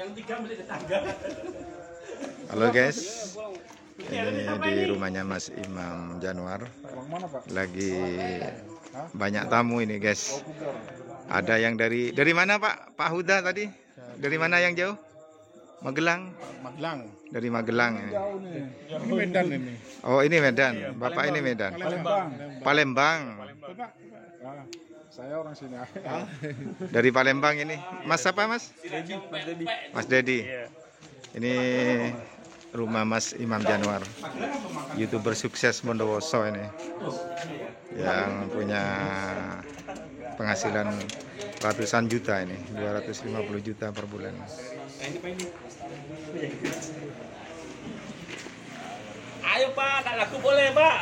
Yang 3 milik tetangga. Halo guys, ini di rumahnya Mas Imam Januar. Lagi banyak tamu ini guys. Ada yang dari mana Pak? Pak Huda tadi? Dari mana yang jauh? Magelang? Magelang. Dari Magelang ini. Jauh nih. Ini Medan ini. Oh ini Medan. Bapak ini Medan. Palembang. Nah, saya orang sini. Dari Palembang ini. Mas apa Mas? Mas Dedi. Ini rumah Mas Imam Januar, YouTuber sukses Bondowoso ini, yang punya penghasilan ratusan juta ini, 250 juta per bulan. Ayo Pak, tak laku boleh Pak.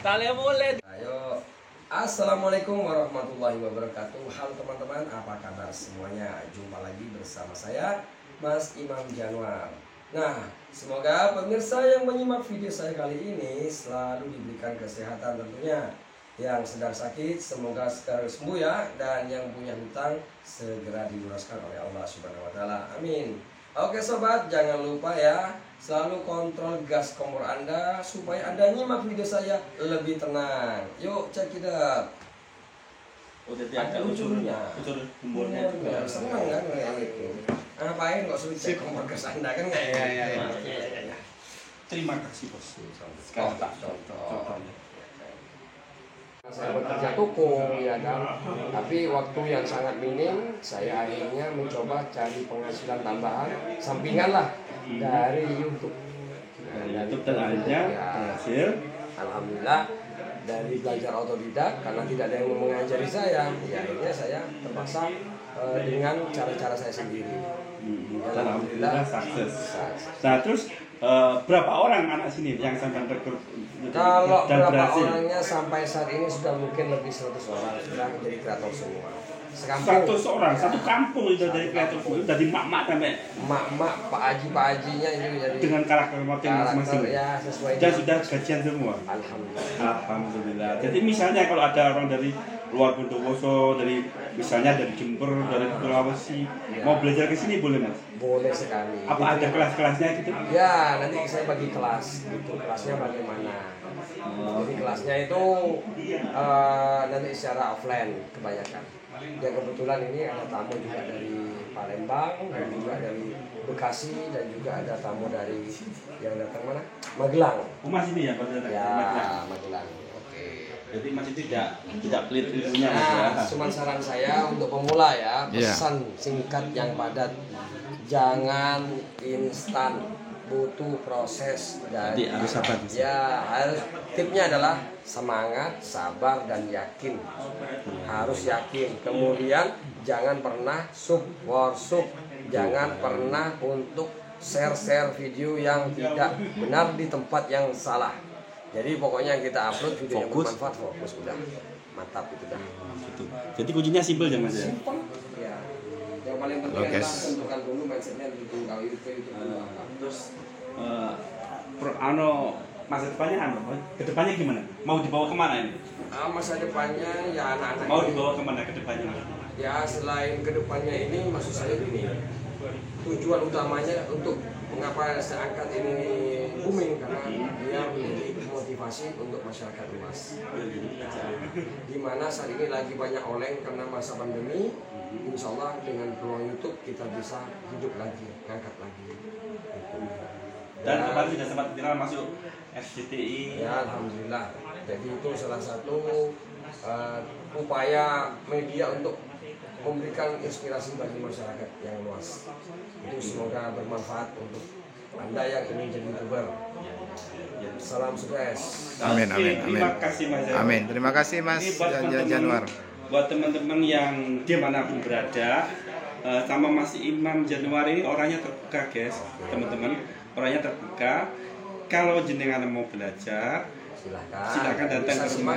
Tak boleh. Ayo, assalamualaikum warahmatullahi wabarakatuh. Halo teman-teman, apa kabar semuanya? Jumpa lagi bersama saya, Mas Imam Januar. Nah, semoga pemirsa yang menyimak video saya kali ini selalu diberikan kesehatan tentunya. Yang sedang sakit semoga segera sembuh ya, dan yang punya hutang segera dilunaskan oleh Allah Subhanahu wa taala. Amin. Oke sobat, jangan lupa ya, selalu kontrol gas kompor Anda supaya Anda nyimak video saya lebih tenang. Yuk cek it out. Ada ucurnya, umurnya senang kan kayak gitu. Ngapain kok sulit cek kompor gas Anda kan nggak ya. Terima kasih bos. Contoh. Saya bekerja tukung ya kan, tapi waktu yang sangat minim, saya akhirnya mencoba cari penghasilan tambahan sampingan lah dari YouTube. YouTube dan akhirnya berhasil. Alhamdulillah, dari belajar otodidak karena tidak ada yang mengajari saya, ya akhirnya saya terpaksa dengan cara-cara saya sendiri. Dan alhamdulillah sukses. Nah terus berapa orang anak sini yang sampai rekrut? Kalau dan berapa berhasil? orangnya sampai saat ini sudah mungkin lebih 100 orang sudah menjadi kreator semua. Sekampung. 100 orang, satu kampung itu dari kreator itu dari mak-mak sampai Mak-mak, Pak Haji-Pak Hajinya itu jadi dengan karakter masing-masing. Ya sesuai Dan sudah gajian semua. Alhamdulillah. Jadi misalnya kalau ada orang dari luar Bondowoso, dari misalnya dari Jember, dari Sulawesi, mau belajar ke sini boleh Mas? Boleh sekali. Apa ada kelas-kelasnya gitu? Ya, nanti saya bagi kelas. Gitu. Kelasnya bagaimana? Jadi kelasnya itu nanti secara offline kebanyakan. Ya kebetulan ini ada tamu juga dari Palembang, dan juga dari Bekasi, dan juga ada tamu dari yang datang mana? Magelang. Mas ini ya Pak? Ya, Magelang. Jadi masih tidak pelit ilmunya Mas ya. Nah, cuma saran saya untuk pemula ya, pesan singkat yang padat. Jangan instan, butuh proses. Jadi harus sabar. Ya, tipnya adalah semangat, sabar, dan yakin. Harus yakin. Kemudian jangan pernah sub. Jangan pernah untuk share video yang tidak benar di tempat yang salah. Jadi pokoknya yang kita upload video yang bermanfaat, fokus udah mantap itu dah. Jadi kuncinya simpel ya Mas ya. Simpel. Ya. Yang paling penting adalah tentukan dulu mindsetnya gitu kalau itu. Terus masa depannya kedepannya gimana? Mau dibawa kemana ini? Masa depannya ya anak-anak. Mau dibawa kemana kedepannya? Ya Selain kedepannya ini maksud saya gini. Tujuan utamanya untuk mengapa saya angkat ini booming karena dia menjadi motivasi untuk masyarakat luas. Di mana saat ini lagi banyak oleng karena masa pandemi. Insya Allah dengan peluang YouTube kita bisa hidup lagi, ngangkat lagi. Dan kemarin sudah sempat viral masuk SCTI. Ya Alhamdulillah. Jadi itu salah satu upaya media untuk memberikan inspirasi bagi masyarakat yang luas. Itu semoga bermanfaat untuk Anda yang ingin jadi YouTuber. Salam sukses. Amin. Terima kasih Mas. Amin. Terima kasih Mas Januar. Buat teman-teman yang dimanapun berada, sama Mas Imam Januar ini orangnya terbuka guys, teman-teman. Orangnya terbuka. Kalau jenengan mau belajar, silakan datang ke rumah.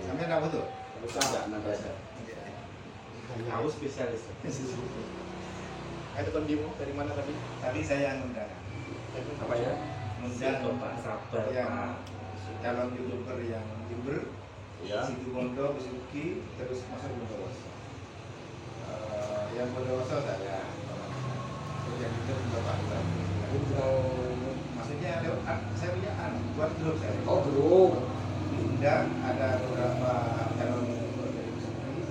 Sampai enggak betul? Tahu spesialis. Ada pendimu dari mana tadi? Tadi saya undang. Apa ya? Undang yang calon YouTuber yang Jember, Ya. Situ Bondo, Besuki, terus masuk Bondowoso. Yang Bondowoso saya. Terus yang itu Bapak Ibrahim. Maksudnya saya punya buat grup saya. Oh, grup. Diundang ada beberapa calon gubernur dari sini,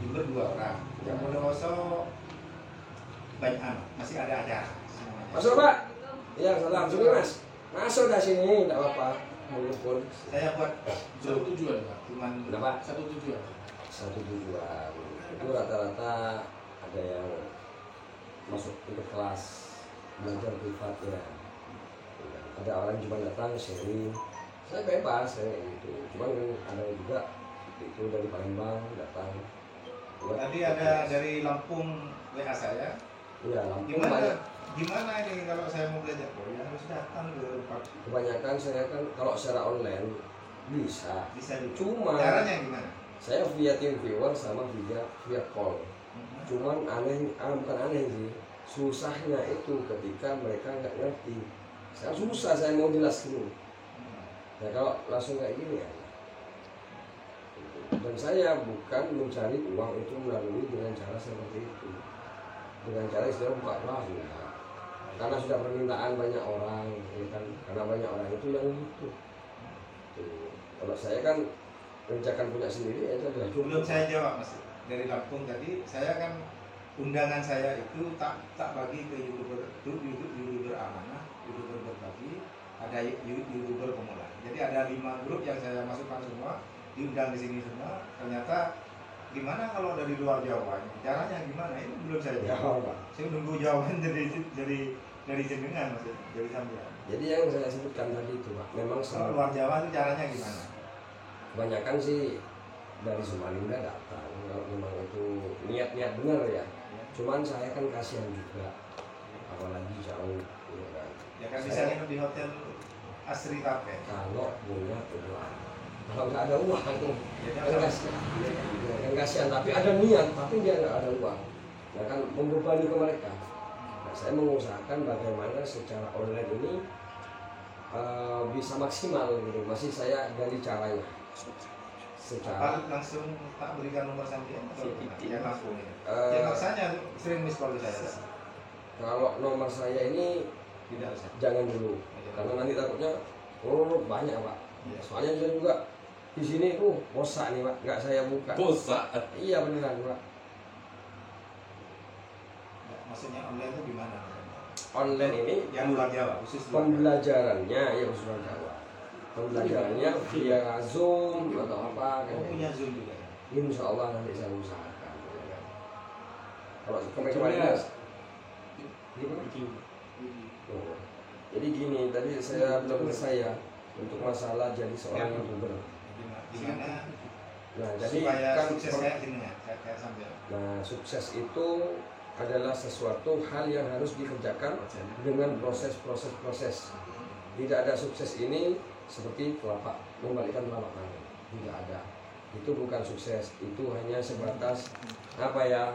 gubernur 2 orang. Yang Bondowoso banyak masih ada acara. Masuk Pak. Iya, salam. Sini Mas. Masuk dah sini, tidak apa-apa. Mumpun. Saya buat Satu tujuan, Pak. cuman Kenapa? Satu tujuan. Satu tujuan. Itu rata-rata ada yang masuk ikut kelas belajar privat ya. Ada orang cuma datang sharing. Saya bebas saya gitu. Cuman kan ada juga itu dari Palembang datang. tadi ada dari Lampung WA saya. Iya, Lampung banyak. Gimana ini kalau saya mau belajar? Oh, ya harus datang ke Pak. Kebanyakan saya kan kalau secara online bisa. Bisa juga. Cuma Caranya gimana? saya via TeamViewer sama via call. Cuman bukan aneh sih, susahnya itu ketika mereka nggak ngerti. Sekarang susah saya mau jelasin. Nah kalau langsung kayak gini ya. Dan saya bukan mencari uang itu melalui dengan cara seperti itu. Dengan cara istilah buka kelas ya. Karena sudah permintaan banyak orang, ya kan? Karena banyak orang itu yang butuh. Kalau saya kan rencanakan punya sendiri aja sudah cukup. Belum saya jawab Mas. Dari Lampung tadi saya kan undangan saya itu tak bagi ke YouTuber amanah, YouTuber berbagi, ada YouTuber pemula. Jadi ada 5 grup yang saya masukkan semua, diundang di sini semua. Ternyata gimana kalau dari luar Jawa? Caranya gimana? Itu belum saya jawab. Saya nunggu jawaban dari jenengan Mas, dari sampean. Jadi yang saya sebutkan tadi itu Pak, memang Kalau luar Jawa itu caranya gimana? kebanyakan sih dari Samarinda datang kalau memang itu niat benar ya. Cuman saya kan kasihan juga, apalagi jauh ya kan. Ya kan bisa nginep di hotel Asri Tape. Kalau punya uang, kalau nggak ada uang kan kasihan, tapi ada niat tapi dia nggak ada uang, nah kan membebani ke mereka. Nah, saya mengusahakan bagaimana secara online ini bisa maksimal gitu. Masih saya gali caranya secara Langsung tak berikan nomor sampean atau gimana? Ya langsung ya. Eh, Ya maksanya sering miss call saya. kalau nomor saya ini Tidak usah. jangan dulu karena nanti takutnya banyak Pak. Iya. Soalnya saya juga di sini bosan nih Pak, nggak saya buka. Bosan. Iya beneran Pak. Ya, maksudnya online itu gimana? Online ini Yang luar Jawa, khusus luar Jawa. pembelajarannya ya khusus luar Jawa. Pembelajarannya via Zoom atau apa Oh, kan. punya Zoom juga ya? Insya Allah nanti saya usahakan. Kalau kemarin gimana? Oh. Jadi gini, tadi saya belum selesai untuk masalah jadi seorang YouTuber. Gimana? Nah, jadi Supaya kan sukses kayak gini ya, kayak sampean. nah, sukses itu adalah sesuatu hal yang harus dikerjakan dengan proses. Tidak ada sukses ini seperti membalikkan telapak tangan. Tidak ada. Itu bukan sukses. Itu hanya sebatas apa ya?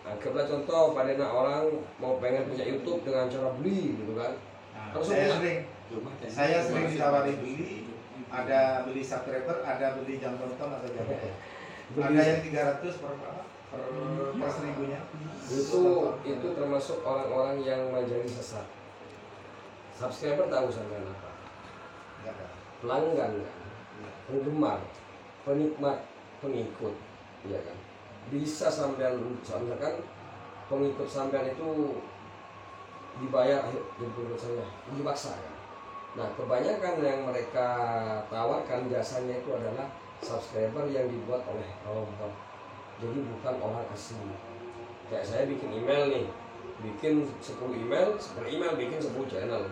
Anggaplah contoh pada orang mau pengen punya YouTube dengan cara beli gitu kan. Nah, Harus saya sering ditawari beli, ada beli subscriber, ada beli jam nonton atau jam ada yang 300 per 1000-nya. Itu termasuk orang-orang yang menjadi sesat. Subscriber tahu sampai apa? Enggak ada. Pelanggan kan, penggemar, penikmat, pengikut, ya kan. Bisa sampean misalkan pengikut sampean itu dibayar jemput saya, dipaksa kan. Nah kebanyakan yang mereka tawarkan jasanya itu adalah subscriber yang dibuat oleh robot. Jadi bukan orang asli. Kayak saya bikin email nih, bikin 10 email, per email bikin 10 channel.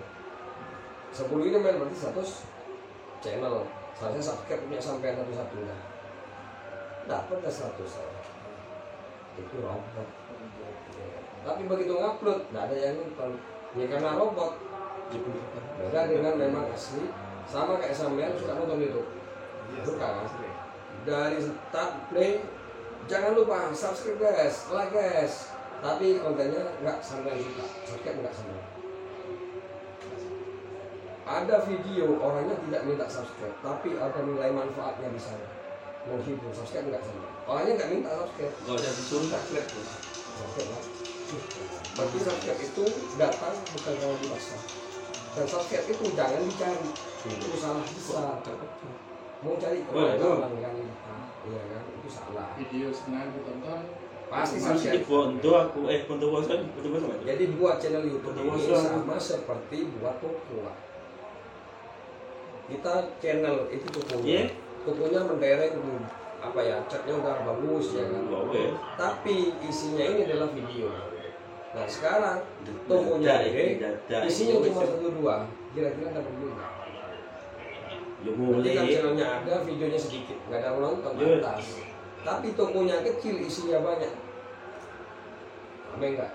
10 email berarti 100 channel. Saya subscribe punya sampai satu-satu lah. Dapat ke 100 saya. Itu robot. Tapi begitu ngupload, nggak ada yang nonton. Ya karena robot. Beda dengan memang asli. Sama kayak sampean suka nonton YouTube. Suka kan? Dari start play, jangan lupa subscribe guys, like guys. Tapi kontennya nggak sampean suka, subscribe nggak sampean. Ada video orangnya tidak minta subscribe, tapi ada nilai manfaatnya di sana. menghibur. Subscribe enggak sama. Orangnya enggak minta subscribe. Gak usah disuruh subscribe tuh. Subscribe lah. Berarti subscribe itu datang bukan kalau dipaksa. Dan subscribe itu jangan dicari. Itu salah besar. Mau cari orang kan? Iya kan? Itu salah. Video senang ditonton Pasti Masih subscribe. Bonto aku Bonto Bosan itu. Jadi buat channel YouTube ini Betul. sama seperti buat toko. Kita channel itu tokonya. Iya. Tokonya menderek apa ya, catnya udah bagus ya kan. Oke. Tapi isinya ini adalah video. Nah sekarang tokonya ini isinya cuma 1-2. Kira-kira dapat duit. Ya Berarti kan mulai. channelnya ada, videonya sedikit, nggak ada penonton Iya. atas. Tapi tokonya kecil, isinya banyak. Apa enggak?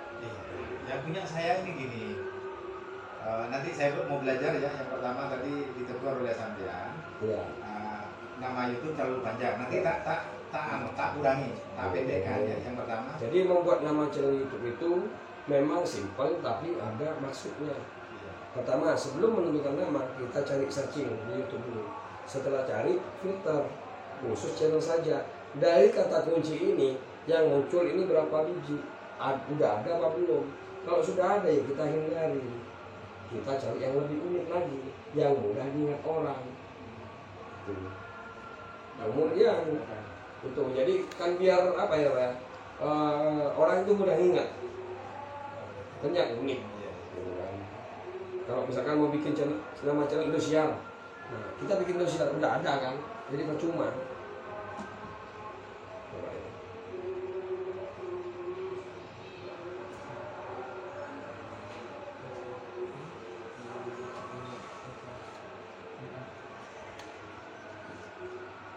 Yang punya saya ini gini. Nanti saya mau belajar ya. Yang pertama tadi ditegur oleh sampean. Iya. Nama YouTube terlalu panjang. Nanti tak kurangi, tak pendekkan ya. Yang pertama. Jadi membuat nama channel YouTube itu memang simpel tapi ada maksudnya. Pertama, sebelum menentukan nama, kita cari searching di YouTube dulu. Setelah cari, filter khusus channel saja. Dari kata kunci ini yang muncul ini berapa biji? Udah ada apa belum? Kalau sudah ada ya kita hindari. Kita cari yang lebih unik lagi, yang mudah diingat orang. Kemudian itu jadi kan biar apa ya Pak? Orang itu mudah ingat. Banyak unik. Gitu kan. Kalau misalkan mau bikin channel, nama channel Indosiar, nah, kita bikin Indosiar udah ada kan, jadi percuma.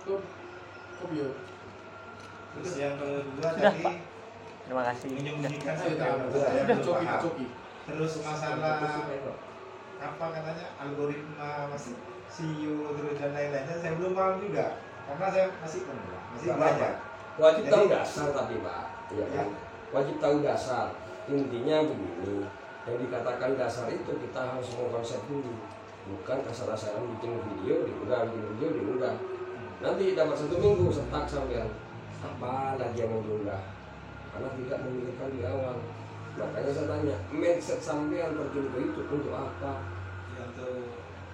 tuh video. Terus yang kedua tadi Terima kasih. menyembunyikan Saya subscriber. tahu. Saya belum Coki, paham. coki. Terus masalah apa katanya algoritma masih CEO terus dan lain-lainnya saya belum paham juga karena saya masih pemula, masih Nggak belajar. Wajib tahu Jadi- dasar tapi Pak, iya kan? Wajib tahu dasar. Intinya begini, yang dikatakan dasar itu kita harus mengkonsep dulu, bukan asal-asalan bikin video diunggah. Nanti dapat 1 minggu setak sampean, apa lagi yang mau diunggah? Karena tidak memikirkan di awal. Makanya saya tanya, mindset sampean terjun ke itu untuk apa? Yang tuh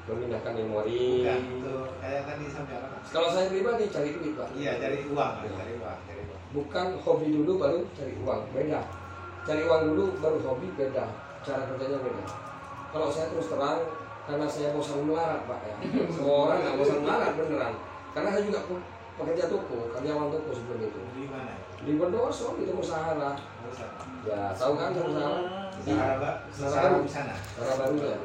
Memindahkan memori. bukan tuh kayak tadi sampai apa? Kalau saya pribadi cari duit Pak. Iya cari uang, Iya. cari uang. Bukan hobi dulu baru cari uang, beda. Cari uang dulu baru hobi, beda. Cara kerjanya beda. Kalau saya terus terang, karena saya bosan melarat Pak ya. Semua orang nggak bosan melarat beneran. Karena saya juga pekerja toko, karyawan toko sebelum itu. Di mana? Di Bondowoso, di Toko Sahara. Ya tahu kan Toko Sahara? Di Sahara Sahara di sana. Sahara baru ya.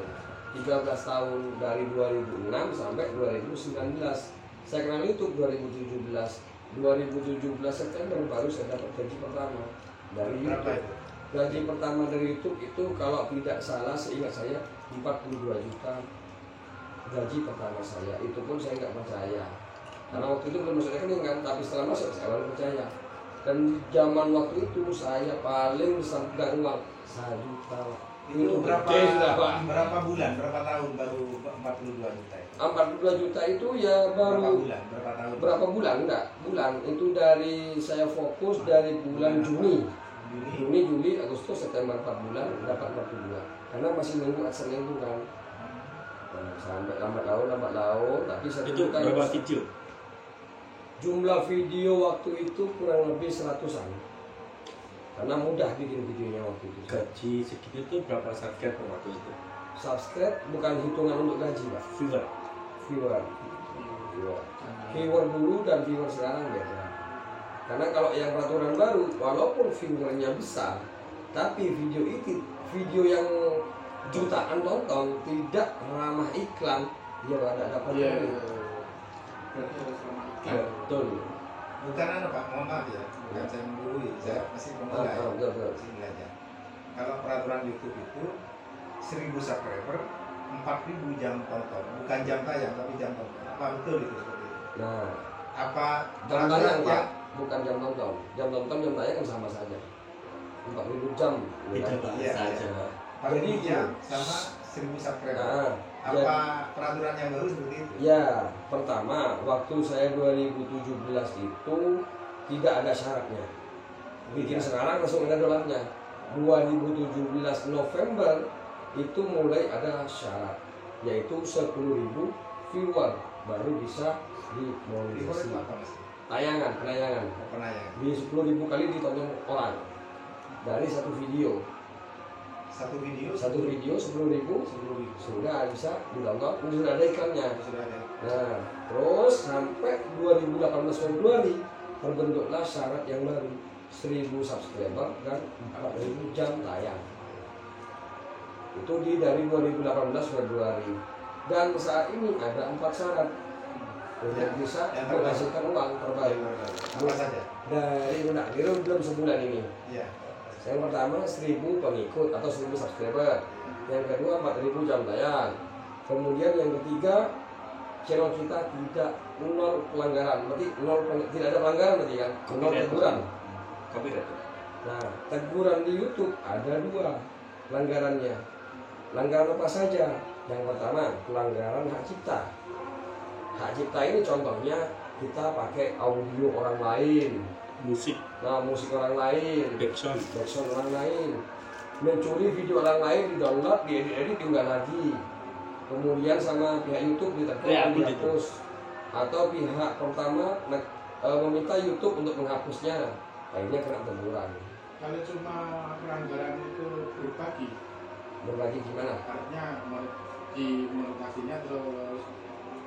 13 tahun dari 2006 sampai 2019. Saya kenal YouTube 2017. 2017 September baru saya dapat gaji pertama dari Berapa YouTube. itu? Gaji pertama dari YouTube itu kalau tidak salah seingat saya 42 juta. Gaji pertama saya itu pun saya nggak percaya karena waktu itu belum masuk rekening kan, tapi setelah masuk saya baru percaya. Dan zaman waktu itu saya paling besar pegang uang 1 juta. Itu berapa gede sudah, Pak. berapa bulan, berapa tahun baru 42 juta itu? 42 juta itu ya Berapa baru bulan, berapa tahun? berapa bulan enggak? Bulan itu dari saya fokus dari bulan Juni. Juni, Juli, Agustus, September 4 bulan dapat 42. Karena masih nunggu AdSense itu kan. Nah, sampai lambat laun, tapi saya Itu tunjukkan berapa video? jumlah video waktu itu kurang lebih 100-an. Karena mudah bikin videonya waktu itu. Gaji segitu tuh berapa subscribe per waktu itu? Subscribe bukan hitungan untuk gaji, Pak. Viewer. Viewer. Viewer dulu dan viewer sekarang beda. Karena kalau yang peraturan baru, walaupun viewernya besar, tapi video yang jutaan tonton tidak ramah iklan, dia nggak dapat Iya. duit. Berarti harus sama. Betul. Bukan Pak, mohon maaf ya, bukan saya menggurui, saya masih pemula ya, Betul. masih belajar. Kalau peraturan YouTube itu 1000 subscriber, 4000 jam tonton, bukan jam tayang tapi jam tonton. Apa betul itu seperti itu? Nah, Apa jam peraturan tayang Pak, yang bukan jam tonton. Jam tonton jam tayang kan sama saja. 4000 jam. ya Beda kan? bahasa Iya, aja. Jadi Jadi jam sama 1000 subscriber. Nah, Apa peraturan yang baru seperti itu? Ya, pertama waktu saya 2017 itu tidak ada syaratnya. Bikin sekarang langsung ada dolarnya. 2017 November itu mulai ada syarat, yaitu 10.000 viewer baru bisa Viewer itu dimonetisasi. apa mas? Penayangan. Penayang. Di 10.000 kali ditonton orang dari satu video. Satu video 10.000 10.000 sudah bisa ditonton, sudah ada iklannya. sudah ada. Nah, terus sampai 2018 Februari terbentuklah syarat yang baru, 1.000 subscriber dan 4.000 jam tayang. Itu dari 2018 Februari. Dan saat ini ada 4 syarat untuk bisa menghasilkan uang terbaik. Apa saja? Dari belum sebulan ini. Iya. Yang pertama 1.000 pengikut atau 1.000 subscriber. Yang kedua 4.000 jam tayang. Kemudian yang ketiga channel kita tidak nol pelanggaran. Berarti tidak ada pelanggaran berarti kan? Nol teguran. Copyright. Nah, teguran di YouTube ada 2 pelanggarannya. Pelanggaran apa saja? Yang pertama pelanggaran hak cipta. Hak cipta ini contohnya kita pakai audio orang lain. Musik, Nah, musik orang lain, backsound. backsound orang lain, mencuri video orang lain, di-download, diedit-edit, tinggal lagi. Kemudian sama pihak YouTube ditegur, Ya, dihapus. Atau pihak pertama meminta YouTube untuk menghapusnya, akhirnya kena teguran. Kalau cuma pelanggaran itu Berbagi gimana? artinya di monetasinya terus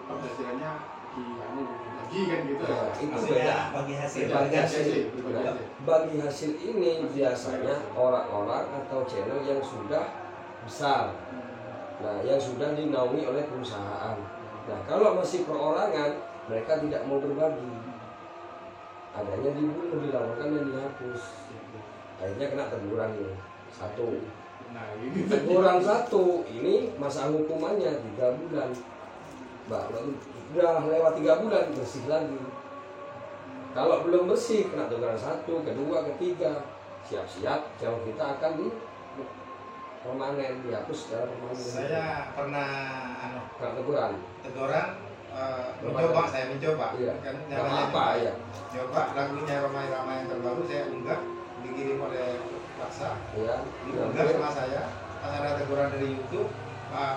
penghasilannya dibagi kan gitu Ya, ya. itu Maksudnya beda. bagi hasil. Bagi hasil. Bagi Nah, hasil. bagi hasil ini biasanya orang-orang atau channel yang sudah besar. Nah, yang sudah dinaungi oleh perusahaan. Nah, kalau masih perorangan, mereka tidak mau berbagi. Adanya dibunuh, dilaporkan dan dihapus. Akhirnya kena teguran nih. 1. Nah ini Teguran 1 ini masa hukumannya 3 bulan. Mbak, udah lewat 3 bulan bersih lagi. Kalau belum bersih kena teguran 1, kedua, ketiga, siap-siap channel kita akan di permanen, dihapus secara permanen. Saya pernah Kena teguran. teguran mencoba, saya mencoba. Iya. Kan Gak namanya apa ya. coba lagunya Ramai-Ramai yang terbaru saya unggah, dikirim oleh WhatsApp, Iya. diunggah sama saya. Pas ada teguran dari YouTube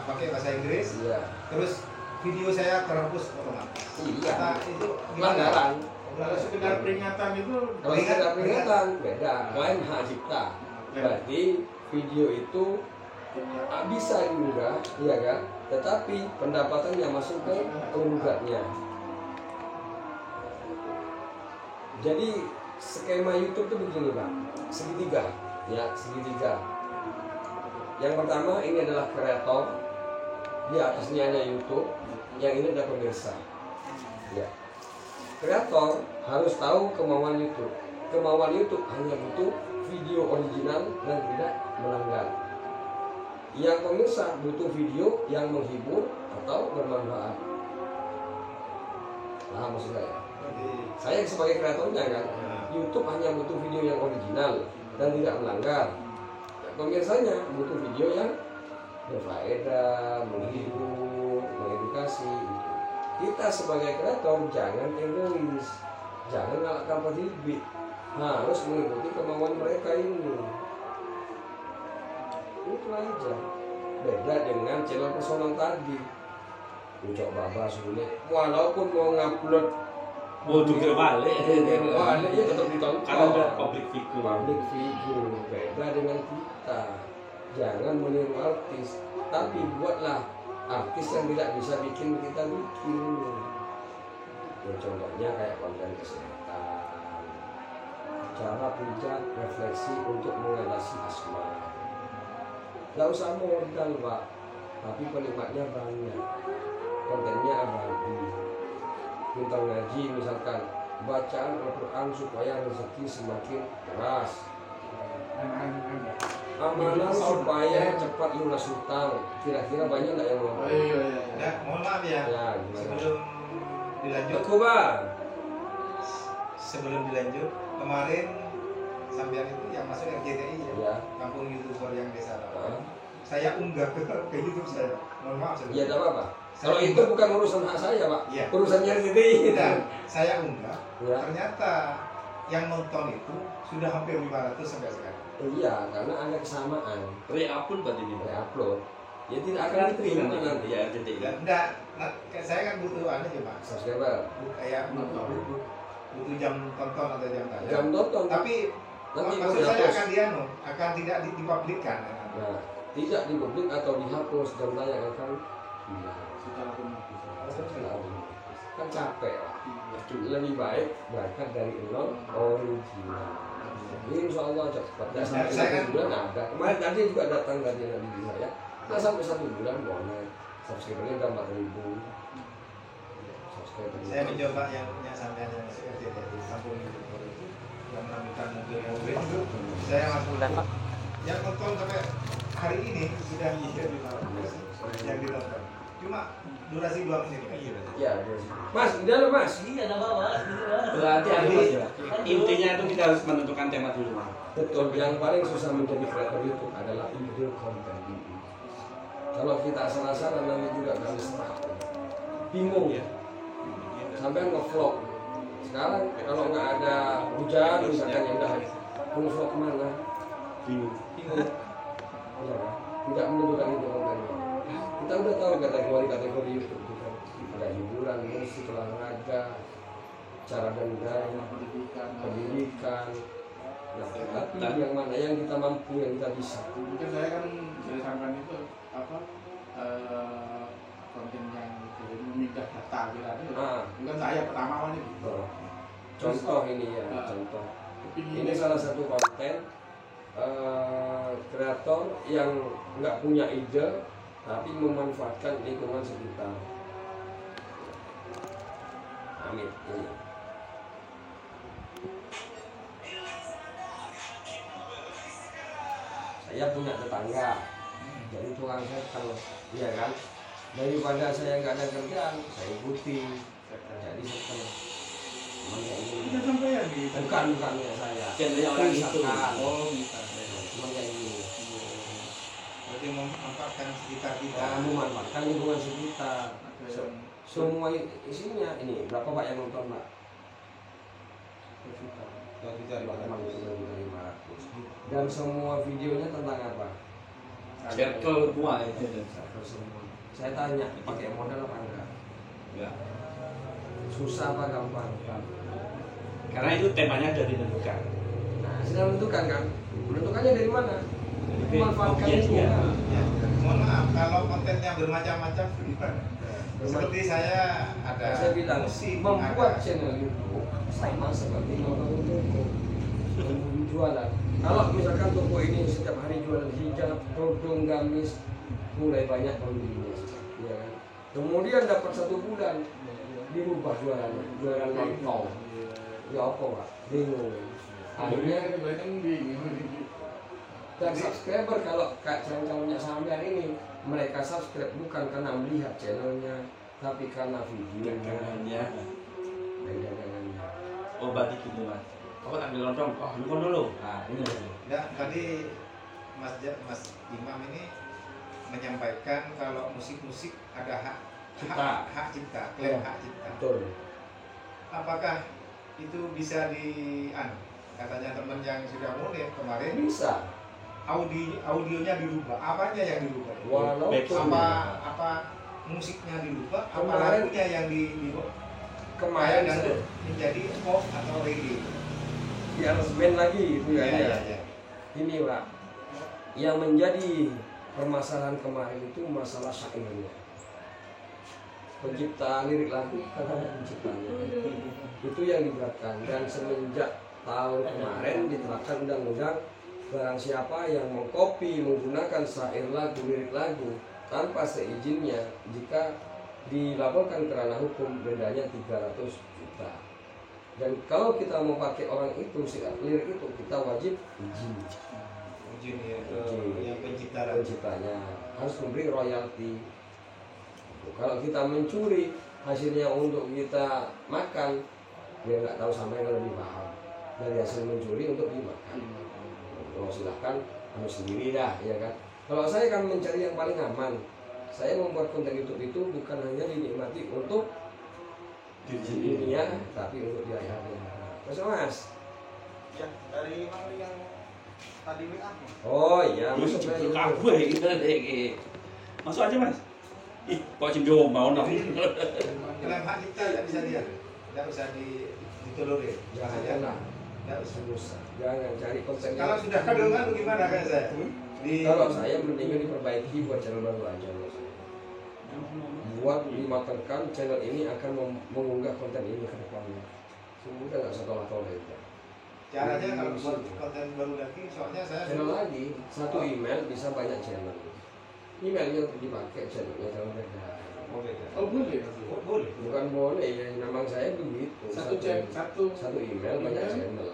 pakai bahasa Inggris, Iya. terus video saya terhapus otomatis. Iya. Nah, itu Pelanggaran. kalau sekedar peringatan itu Kalau sekedar peringatan beda, lain hak cipta. Berarti video itu bisa diunggah, iya kan? Tetapi pendapatannya masuk ke penggugatnya. Jadi skema YouTube itu begini Pak, segitiga, ya segitiga. Yang pertama ini adalah kreator, di atasnya ada YouTube, yang ini ada pemirsa. Ya. Kreator harus tahu kemauan YouTube. Kemauan YouTube hanya butuh video original dan tidak melanggar. Yang pemirsa butuh video yang menghibur atau bermanfaat. Nah, maksud saya sebagai kreatornya kan, YouTube hanya butuh video yang original dan tidak melanggar. Pemirsanya butuh video yang berfaedah, menghibur, mengedukasi. Kita sebagai kreator jangan egois, jangan ngalahkan pemilih, harus mengikuti kemauan mereka ini. Itu aja. Beda dengan channel personal tadi. Ucok baba sulit. Walaupun mau ngupload Waduh, kira balik. balik ya tetap ditonton. Karena ada public figure. Public figure beda dengan kita. Jangan meniru artis, tapi buatlah artis yang tidak bisa bikin kita bikin. Ya, contohnya kayak konten kesehatan, cara pijat, refleksi untuk mengatasi asma. Gak usah modal Pak, tapi penikmatnya banyak, kontennya abadi. Kita ngaji misalkan bacaan Al-Quran supaya rezeki semakin keras, amalan supaya cepat lunas hutang. Kira-kira banyak nggak yang mau? iya. Ya, mohon maaf ya. Ya, gimana? Sebelum dilanjut, Aku Bang. sebelum dilanjut, kemarin sampean itu yang masuk RCTI ya, Ya. kampung YouTuber yang desa Lawan. saya unggah ke YouTube saya. Mohon maaf saya. Ya, tidak apa-apa. Saya Kalau itu unggah. bukan urusan hak saya, Pak. Iya. Urusannya RCTI. Dan saya unggah, Ya. ternyata yang nonton itu sudah hampir 500 sampai sekarang. Iya, karena ada kesamaan. Re-upload berarti ini. Upload. Ya tidak akan diterima nanti. ya RCTI. Dan enggak, saya kan butuh cuma Subscriber. kayak butuh jam tonton atau jam tayang. Jam tonton. Tapi nanti mau maksud saya dihapus. akan tidak dipublikkan. Nah, tidak dipublik atau dihapus jam tayang akan secara otomatis. kan capek lah. Lebih baik berangkat dari nol original. Insya Allah cepat. Dan sampai Saya 1 bulan ada. Kemarin tadi juga datang dari Nabi saya. Nah sampai 1 bulan boleh. Subscribernya udah 4.000. Subscriber. Saya mencoba yang sampai yang seperti di kampung YouTuber itu yang menemukan mobil-mobil itu saya langsung yang nonton sampai hari ini sudah yang ditonton cuma durasi 2 menit kan? Ya, Mas, di dalam Mas. Iya, ada bawa. Berarti intinya itu kita harus menentukan tema dulu, Mas. Betul, yang paling susah menjadi kreator YouTube adalah ide konten. Kalau kita asal-asalan namanya juga kami stuck. Bingung ya. Sampai nge-vlog. Sekarang kalau nggak ada hujan misalkan ya udah mau vlog kemana? Bingung. Ya, tidak menentukan ide kontennya. Kita udah tahu kategori YouTube itu kan. Ada hiburan, musik, olahraga, cara bergaya, pendidikan. Nah, tapi yang mana yang kita mampu, yang kita bisa. Mungkin saya kan dari sampean itu konten yang memindah data kita itu. Bukan saya pertama awalnya gitu. Contoh ini ya, contoh. Ini salah satu konten kreator yang nggak punya ide tapi memanfaatkan lingkungan sekitar. Amin. Ini. Saya punya tetangga, jadi tukang setel, iya kan? Daripada saya nggak ada kerjaan, saya ikuti, jadi setel. Kita sampai di Bukan ya saya. Channelnya orang itu. Misalkan. oh bisa Cuma kayak ini. berarti memanfaatkan sekitar kita Memanfaatkan lingkungan sekitar. Semua isinya ini berapa Pak yang nonton Pak? 2.500. Dan semua videonya tentang apa? Circle semua itu. Semua. Saya tanya pakai modal apa enggak? Enggak. Susah apa gampang? Karena itu temanya sudah ditentukan. Nah, sudah menentukan kan? Menentukannya dari mana? Memanfaatkan Audiensnya. lingkungan. ya. Mohon maaf kalau kontennya bermacam-macam gimana seperti saya ada Saya bilang musik, membuat ada- channel YouTube sama seperti membangun toko, jualan. Kalau misalkan toko ini setiap hari jualan hijab, kerudung, gamis, mulai banyak pembelinya, ya kan? Kemudian dapat 1 bulan dirubah jualannya, jualan lontong. Ya apa Pak? Bingung. Akhirnya dan subscriber kalau kayak calon-calonnya sampean ini mereka subscribe bukan karena melihat channelnya tapi karena videonya Dagangannya. dan dagangannya. Oh, berarti gitu, Mas. Kamu ambil lontong, oh lu dulu. Nah, ini berarti. Ya, tadi Mas Imam ini menyampaikan kalau musik-musik ada hak Cipta. hak cipta, klaim Ya. hak cipta. Betul. Apakah itu bisa katanya teman yang sudah mulai kemarin Bisa. audionya dirubah, apanya yang dirubah? Walaupun Apa musiknya dirubah, apa Kemarin- lagunya yang dirubah? kemarin dan saya menjadi pop atau reggae. di aransemen lagi itu ya. Ya. Ini Pak, yang menjadi permasalahan kemarin itu masalah syairnya. Pencipta lirik lagu karena ada penciptanya. Itu yang diberatkan dan semenjak tahun kemarin diterapkan undang-undang barang siapa yang mengcopy menggunakan syair lagu lirik lagu tanpa seizinnya jika dilaporkan ke ranah hukum dendanya 300 juta. Dan kalau kita mau pakai orang itu lirik itu kita wajib izin. Izin ya, Izin. yang pencipta lagu. Penciptanya harus memberi royalti. Kalau kita mencuri hasilnya untuk kita makan, dia nggak tahu sampai yang lebih paham dari hasil mencuri untuk dimakan. Oh, silahkan kamu sendiri dah, ya kan? Kalau saya kan mencari yang paling aman. Saya membuat konten YouTube itu bukan hanya dinikmati untuk diri dunia, tapi untuk di akhirat. Mas. Ya, dari mana yang tadi WA? Oh iya, Ini masuk jebul aja. kabeh iki. Masuk aja, Mas. Ih, kok cendol mau nang. Dalam hak kita tidak bisa dia, tidak usah ditolerir. Jangan. Tidak usah. Jangan cari konten. Kalau sudah kadungan gimana kan saya? Kalau saya mendingan diperbaiki buat channel baru aja. Buat dimatangkan channel ini akan mengunggah konten ini ke depannya. Sudah nggak setolak-tolak itu. Caranya kalau buat konten baru lagi, soalnya saya Channel lagi, satu email bisa banyak channel. Emailnya dipakai channelnya jangan beda. Oh boleh. boleh. Bukan boleh ya, memang saya begitu. Satu email banyak channel.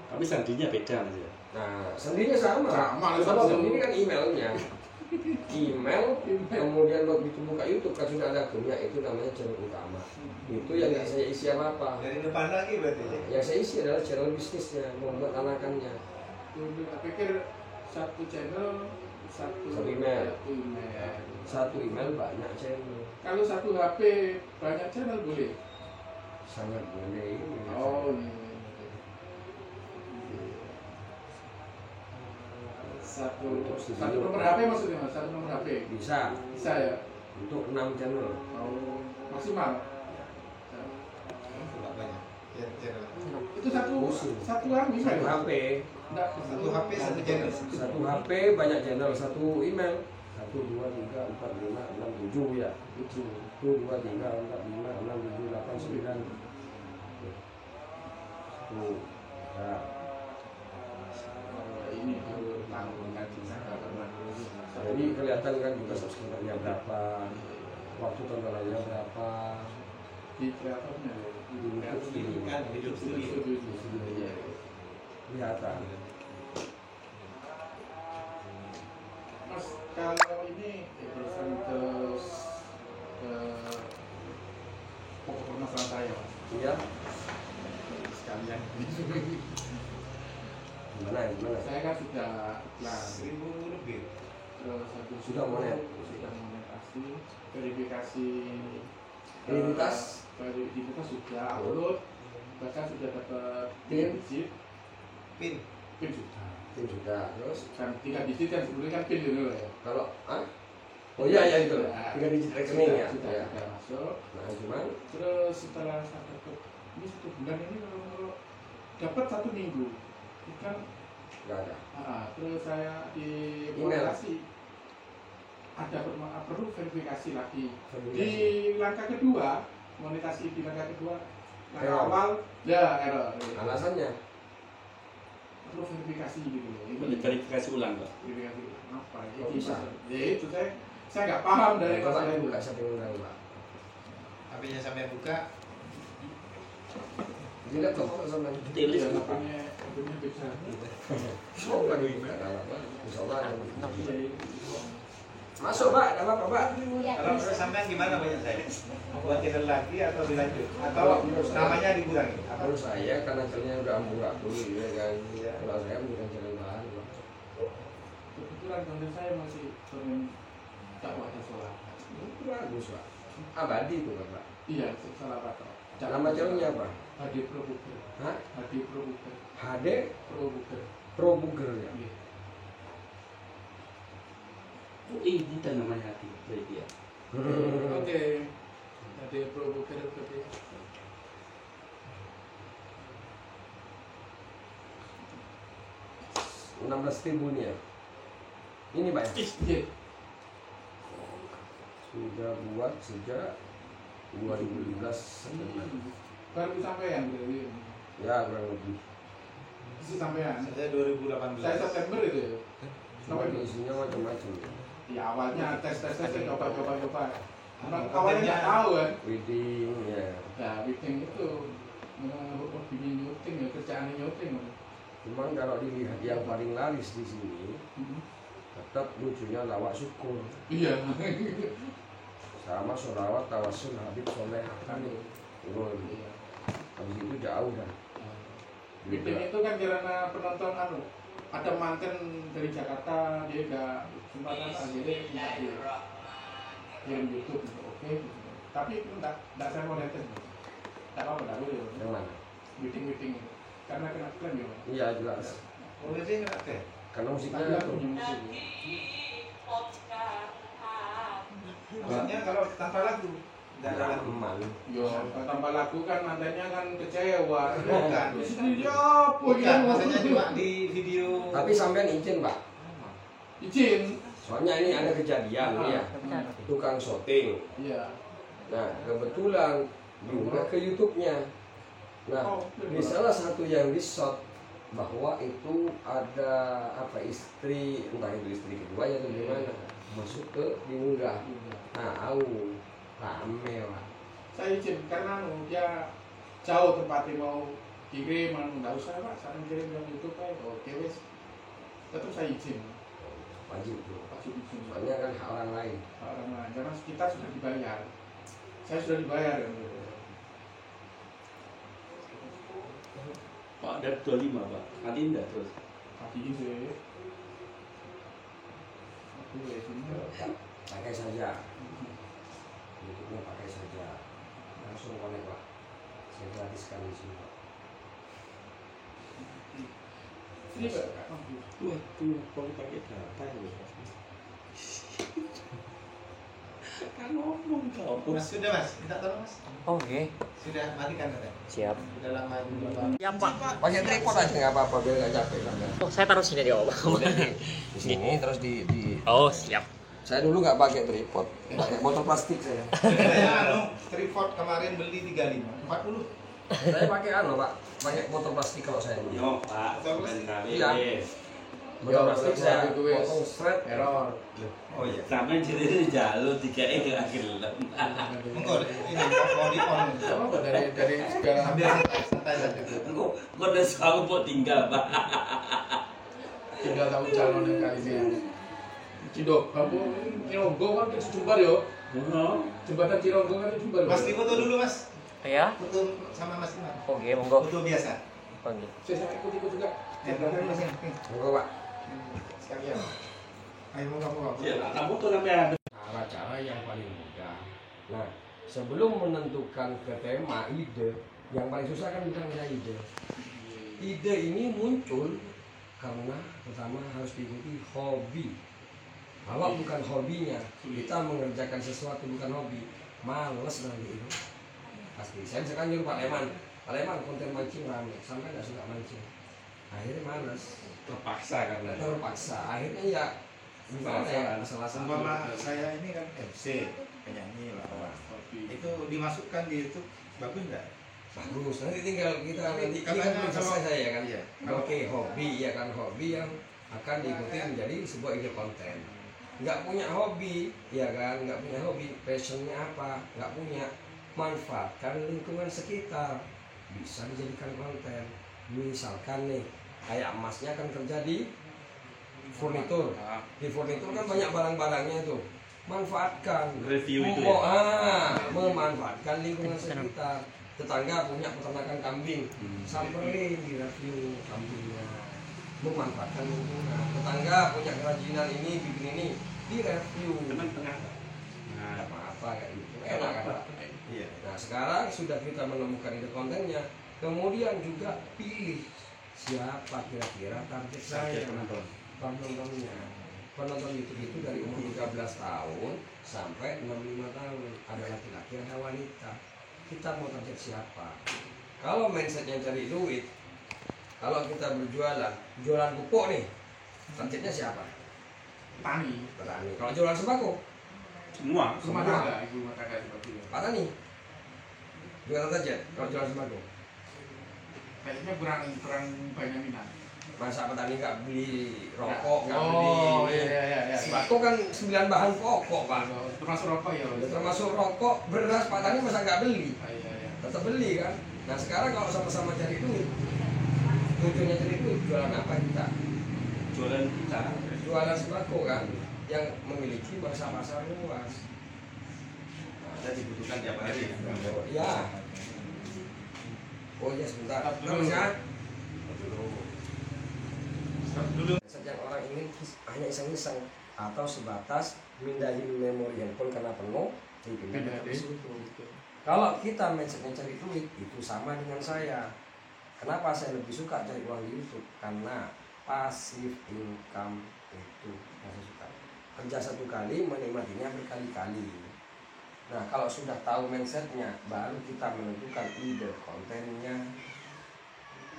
Tapi sandinya beda, Mas ya. Nah, sendinya sama. Sama, Kalau satu. ini kan emailnya. Email, kemudian begitu buka YouTube kan sudah ada akunnya, itu namanya channel utama. Itu yang nggak saya isi apa-apa. Dari depan lagi berarti. Yang saya isi adalah channel bisnisnya, membuat anakannya. Tak pikir satu channel, satu email. email. Satu email banyak channel. Kalau satu HP banyak channel boleh. Sangat boleh. Oh iya. Satu nomor HP maksudnya Mas? Satu nomor HP? Bisa. Bisa ya? Untuk 6 channel. Oh, maksimal? Tidak banyak. Ya, channel. Itu satu Satu email? HP. Enggak, Satu HP satu channel. Satu HP banyak channel, satu email. 1, 2, 3, 4, 5, 6, 7 ya. 1, 2, 3, 4, 5, 6, 7, 8, 9. Tuh. Ya. Ini baru tanggung kan bisa karena Jadi kelihatan kan juga subscribernya berapa, waktu tontonannya berapa. di kreatornya ya. Di YouTube ini Kan hidup studio. Iya. kelihatan. Mas, kalau ini terusan ke pokok permasalahan saya, Mas. Iya. Sekalian. Gimana? Saya kan sudah iklan, 1000 lebih. terus habis Sudah monet. sudah monetasi, verifikasi Identitas? identitas sudah upload, bahkan sudah dapat PIN? digit, Pin. PIN sudah. Itu juga. Terus Kan 3 digit kan sebelumnya kan PIN dulu ya. kalau oh iya ya itu. 3 digit rekening ya. Sudah, Ya. sudah masuk. Nah, cuman Terus setelah saya dapat ini 1 bulan ini kalau dapat 1 minggu itu kan nggak ada. terus saya di Email. monetasi ada perlu verifikasi lagi di Verifikasi. langkah kedua, monetasi di langkah kedua langkah Error. awal ya error. Alasannya Perlu verifikasi gitu loh. Boleh verifikasi ulang, Pak. Verifikasi apa ya? Kok bisa? Ya itu saya nggak paham dari coba masalah itu. buka settingan dulu, Pak. HP-nya sampai buka. Di laptop kok sama Tilis Iya, Pak. punya bisa. Oh, kan nggak ada apa. Insya Allah ada. Iya, Masuk, Pak. Ada apa, Pak? Kalau menurut sampean gimana banyak saya? Buat channel lagi atau dilanjut? Atau namanya dikurangi? Apa? Menurut saya karena channelnya udah amburadul ya kan. Iya. Kalau saya bukan channel baru, Pak. kebetulan konten saya masih konten dakwahnya sholat. Itu bagus, Pak. Abadi itu kan, Pak. Iya, salah kata. Nama channelnya apa? HD Pro Booker. Hah? HD Pro Booker. HD Pro Booker. Pro Booker ya. Iya. Oh, ini dan namanya hati, berarti ya. Oke. HD Pro Booker berarti. Rp16.000 nih ya. Ini, Pak. Ya? Iya. Sudah buat sejak 2015 September. Baru sampean berarti. Ya, kurang lebih. Itu sampean. Saya 2018. Saya September itu ya. Sampai isinya macam-macam. Di awalnya tes saya coba. Awalnya nggak tahu kan. Wedding ya. Nah, wedding itu bikin nyuting ya, kerjaannya nyuting. Cuman kalau dilihat yang paling laris di sini, tetap lucunya lawak syukur Iya. sama sholawat tawasul Habib Soleh. Turun. Habis itu jauh kan. Wedding itu kan karena penonton ada mantan dari Jakarta, dia udah kesempatan akhirnya minta dia kirim YouTube gitu, oke gitu. Tapi itu enggak saya mau netes, enggak apa-apa, enggak boleh. Yang mana? Meeting karena kena klaim ya. Iya jelas. Boleh sih nggak teh? Karena musiknya Saya tuh. punya musik. Maksudnya kalau tanpa lagu nggak ada lagu. Aman. Yo, tanpa lagu kan mantannya kan kecewa. Bukan. Di sini dia apa Bukan, maksudnya cuma di video. Tapi sampean izin Pak. Izin. Soalnya ini ada kejadian nih ya. Tukang syuting. Iya. Nah kebetulan diunggah ke YouTube-nya. Nah di salah satu yang di shot bahwa itu ada apa istri, entah itu istri keduanya atau gimana masuk ke diunggah. Nah rame lah. Saya izin karena dia jauh tempatnya mau kirim, nggak usah Pak, saya kirim ke YouTube aja. Oke wes. Tetap saya izin. Wajib tuh. Wajib izin. Soalnya kan hal orang lain. Orang lain, karena kita sudah dibayar. Saya sudah dibayar. Pak ada 25 Pak. Nanti enggak terus. Hati sih. Aku ya sini. Pakai saja. YouTube-nya pakai saja. Langsung connect Pak. Saya gratiskan di sini Pak. Ini Pak. Waduh, kok pakai data ya? Kan ngomong kau. Mas sudah mas, minta tolong mas. Oh, oke. Sudah matikan katanya. Siap. Sudah lama juga Pak. Ya, Pak. Pakai tripod aja nggak apa-apa biar nggak capek sampean. Oh, saya taruh sini dia, Pak. Di sini terus di Oh, siap. saya dulu nggak pakai tripod, pakai botol plastik saya. Saya tripod kemarin beli 35, 40. Saya pakai Pak, pakai botol plastik kalau saya dulu. Yo Pak, sampai kali. Iya. Botol plastik saya Itu wes. potong straight. Error. Oh iya. Sampai jadi jalur 3 akhir. Enggak, ini mau di on. Apa dari segala Sambil santai saja. Kok udah aku mau tinggal Pak. tinggal tahu calon yang kali ini. Cidok, kamu Cironggo kan ke Jumbar yo. Jembatan Cironggo kan Jumbar. Mas foto dulu mas. Ya. Foto sama Mas Iman. Oke, monggo. Foto biasa. Oke. Saya ikut juga. Ya, belakang mas. Enggak Pak. Sekalian. Ayo moga-moga. Ya, kamu tuh namanya Cara-cara yang paling mudah. Nah, sebelum menentukan ke tema ide, yang paling susah kan bukan ide. Ide ini muncul karena pertama harus diikuti hobi. Kalau bukan hobinya, kita mengerjakan sesuatu bukan hobi, males nanti itu. Pasti. Saya misalkan nyuruh Pak Leman konten mancing rame, sampai nggak suka mancing. Akhirnya males, terpaksa karena terpaksa. Akhirnya ya gimana ya? Salah Umpama saya ini kan MC, penyanyi lah. Itu dimasukkan di YouTube bagus nggak? Bagus, nanti tinggal kita nanti ini kan Katanya belum selesai kalau- saya kan. Iya. Oke, hobi ya kan, hobi yang akan diikuti menjadi sebuah ide konten. Nggak punya hobi, ya kan, nggak punya hobi, passionnya apa, nggak punya, manfaatkan lingkungan sekitar, bisa dijadikan konten. Misalkan nih, kayak emasnya kan kerja di furnitur, di furnitur kan banyak barang-barangnya itu, manfaatkan. Review itu ya? Memanfaatkan lingkungan sekitar. Tetangga punya peternakan kambing, samperin di review kambingnya, memanfaatkan lingkungan. Tetangga punya kerajinan ini, bikin ini, di review. Teman tengah. Nah, apa-apa kayak gitu, enak kan Pak? Iya. Nah sekarang sudah kita menemukan ide kontennya, kemudian juga pilih siapa kira-kira target saya, penontonnya. Penonton YouTube itu dari umur 13 tahun sampai 65 tahun, ada laki-laki ada wanita. Kita mau target siapa? Kalau mindsetnya cari duit, kalau kita berjualan, jualan pupuk nih, targetnya siapa? Petani. Petani. Kalau jualan sembako, Semua. Rumah tangga, ibu rumah tangga seperti itu. petani. Jualan target kalau jualan sembako. Kayaknya kurang banyak minat. Masa petani nggak beli rokok, nggak Oh beli iya. sembako kan 9 bahan pokok Pak. Termasuk rokok ya. Termasuk rokok, beras, petani masa nggak beli? Iya. Tetap beli kan. Nah sekarang kalau sama-sama cari duit, tujuannya cari duit, jualan apa kita? Jualan kita. Jualan sembako kan, yang memiliki pasar luas. Ada dibutuhkan tiap hari. Ya. Oh iya sebentar. Stop dulu. Terusnya. Stop dulu Mindset yang orang ingin hanya iseng-iseng atau sebatas mindahin memori handphone karena penuh, dipindah ke situ. Kalau kita mindsetnya cari duit, itu sama dengan saya. Kenapa saya lebih suka cari uang di YouTube? Karena passive income itu saya suka. Kerja satu kali, menikmatinya berkali-kali. Nah, kalau sudah tahu mindsetnya, baru kita menentukan ide kontennya.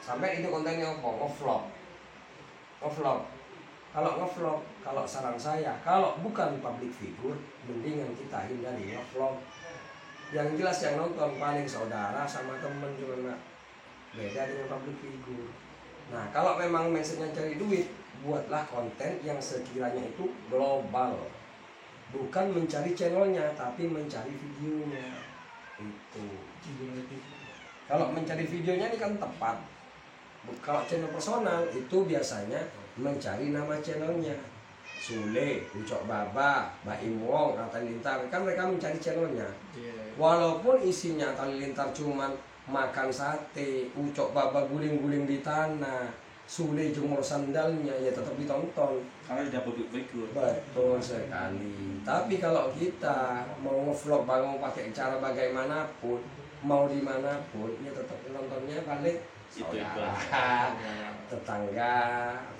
Sampai ide kontennya apa? Ngevlog. Kalau ngevlog, kalau saran saya, kalau bukan public figure, mendingan kita hindari ngevlog. Yang jelas yang nonton paling saudara sama temen cuma, beda dengan public figure. Nah, kalau memang mindsetnya cari duit, buatlah konten yang sekiranya itu global. Bukan mencari channelnya, tapi mencari videonya. Itu. Kalau mencari videonya ini kan tepat. Kalau channel personal itu biasanya mencari nama channelnya. Sule, Ucok Baba, Mbak Imwong, Atta Halilintar, kan mereka mencari channelnya. Walaupun isinya Atta Halilintar cuman makan sate, Ucok Baba guling-guling di tanah, Sule jemur sandalnya, ya tetap ditonton. Karena tidak public figure. Betul sekali. Tapi kalau kita mau ngevlog mau pakai cara bagaimanapun, mau dimanapun, ya tetap nontonnya balik saudara, tetangga,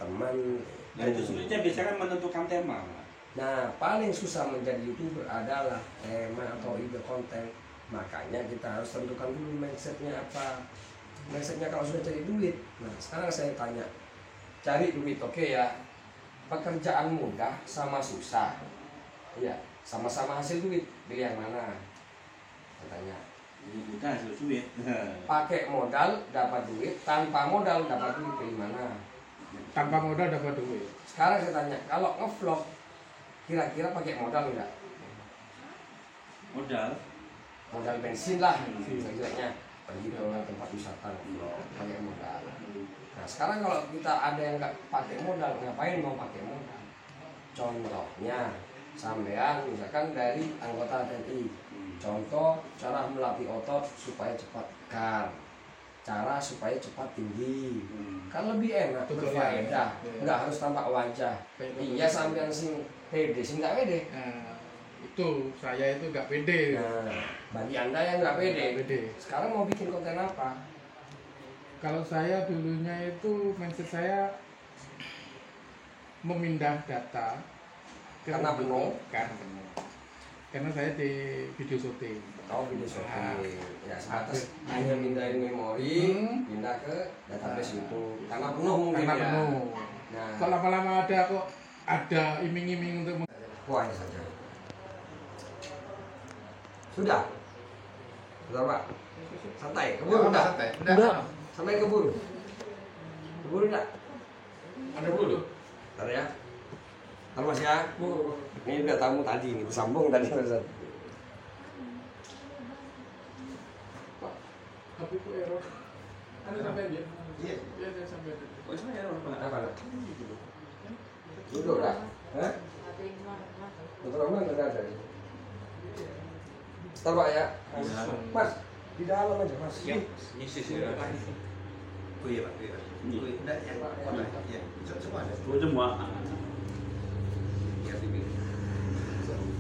teman. Nah itu sulitnya biasanya kan menentukan tema. Nah, paling susah menjadi YouTuber adalah tema atau ide konten. Makanya kita harus tentukan dulu mindsetnya apa. Mindsetnya kalau sudah cari duit. Nah, sekarang saya tanya, cari duit oke ya. Pekerjaan mudah sama susah. Iya, sama-sama hasil duit. Pilih yang mana? Katanya. Mudah hasil duit. Pakai modal dapat duit, tanpa modal dapat duit, pilih mana? Tanpa modal dapat duit. Sekarang saya tanya, kalau ngevlog kira-kira pakai modal enggak? Modal bensin lah, kira-kiranya pergi ke tempat wisata ngevlog pakai modal. Nah sekarang kalau kita ada yang nggak pakai modal, ngapain mau pakai modal? Contohnya, sampean misalkan dari anggota TNI, contoh cara melatih otot supaya cepat kar, cara supaya cepat tinggi, kan lebih enak, berfaedah, nggak harus tampak wajah. Iya sampean sing pede, sing nggak pede. Nah, itu saya itu nggak pede. Nah, bagi anda yang nggak pede, sekarang mau bikin konten apa? Kalau saya dulunya itu mindset saya memindah data Karena penuh. Karena saya di video syuting. Oh video syuting, ya sebatas hanya pindahin memori, pindah ke database YouTube. Karena penuh mungkin Karena ya. penuh. Nah, Kok lama-lama ada iming-iming untuk kuahnya saja. Sudah Pak. Santai, keburu enggak? Udah. Sampai keburu. Keburu enggak? ada dulu. Ntar ya. Ntar Mas ya. Ini udah tamu tadi nih, sambung tadi Mas. Tapi itu error. Ada sampai dia. Iya. Iya, ada sampai dia. Oh saya Apa? Duduk dah. Hah? Dokter Rahman enggak ada. Ntar Pak ya. Mas, di dalam aja Mas. ini sih. Oh iya Pak. Enggak yang kotak. Iya. Semua ada. Semua. Iya TV.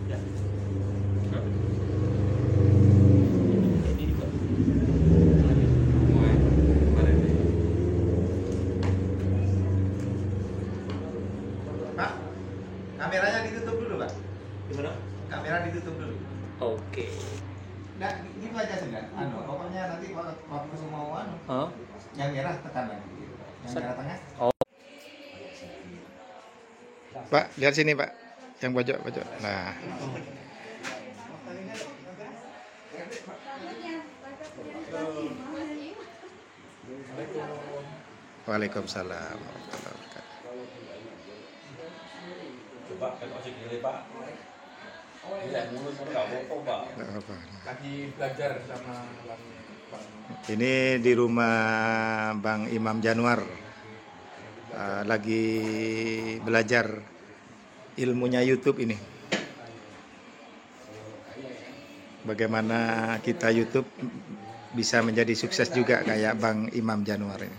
Ya. Pak, kameranya ditutup dulu Pak. Gimana? Kamera ditutup dulu. Oke. Nah, gitu aja sudah. Pokoknya nanti waktu semua Hah? yang merah tekan lagi. Yang merah tengah. Pak, lihat sini Pak, yang pojok. Nah, Waalaikumsalam warahmatullahi wabarakatuh. Coba kan ojek diri Pak. Iya, mulut enggak apa-apa Pak. Nggak apa-apa. Lagi belajar sama Bang. Ini di rumah Bang Imam Januar, lagi belajar ilmunya YouTube ini. Bagaimana kita YouTube bisa menjadi sukses juga kayak Bang Imam Januar ini.